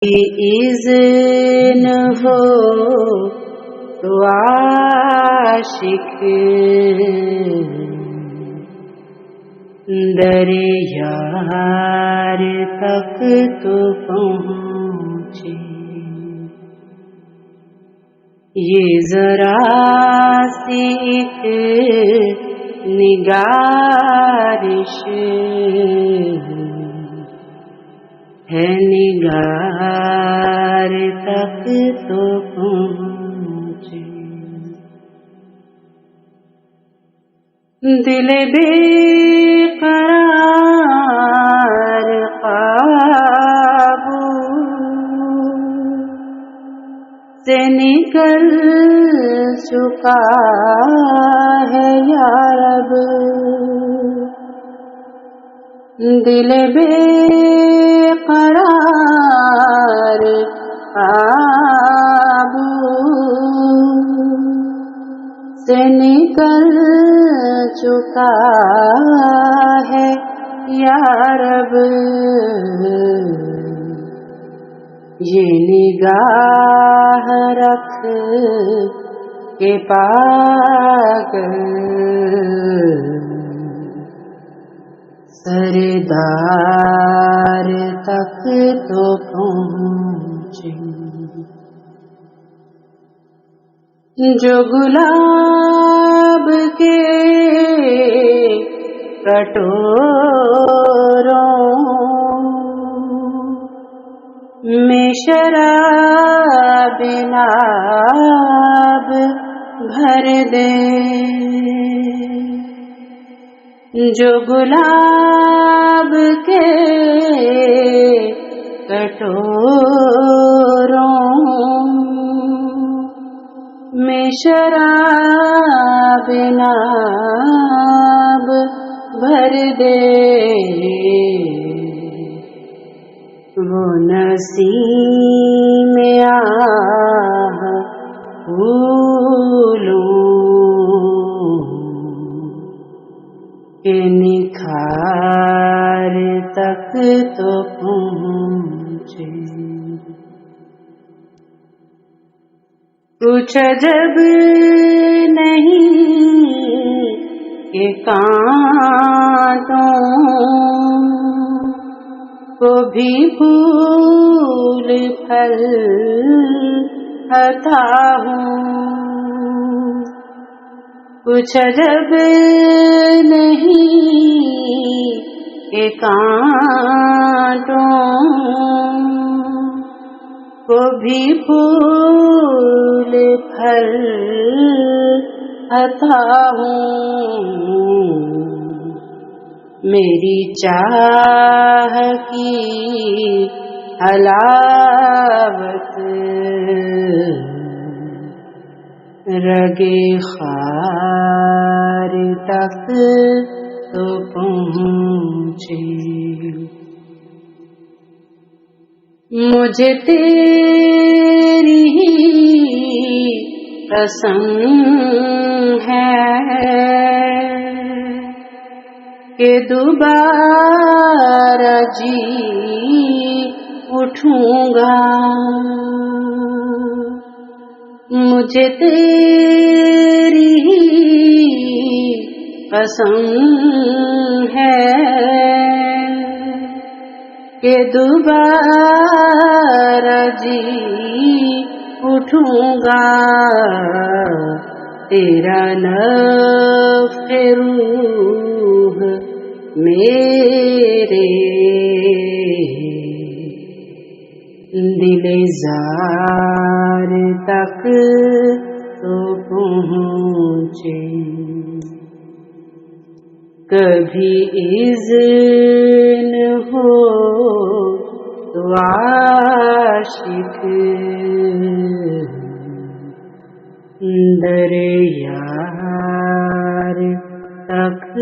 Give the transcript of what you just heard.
इज़्न हो तो आशिक दरे यार तक तो पहुँचे। ये जरा सी एक निगारिश है, निगार तक तो पहुँचे। दिल बेकरार काबू से निकल चुका है या रब। दिल बेकरार काबू से निकल चुका है या रब। ये निगाह रख के पागल सरदार तक तो पहुँचे। जो गुलाब के कटोरों में शराब नाब भर दे, जो गुलाब के कटोरों में शराब नाब भर दे, वो नसीम आह फूलों के निखार तक तो पहुँचे। कुछ जब नहीं कि कांटों को भी फूल फल अता हूँ। कुछ जब नहीं कि कांटों को भी फूल फल अता हूँ। मेरी चाह की हलावत रगे खार तक तो पहुँचे। मुझे तेरी ही कसम है कि दोबारा जी उठूंगा। मुझे तेरी ही कसम है कि दोबारा जी उठूंगा। तेरा नफ़्ख़ रूह मेरे दिल ज़ार तक तो पहुँचे। कभी इज़्न हो तो आशिक दर यार तक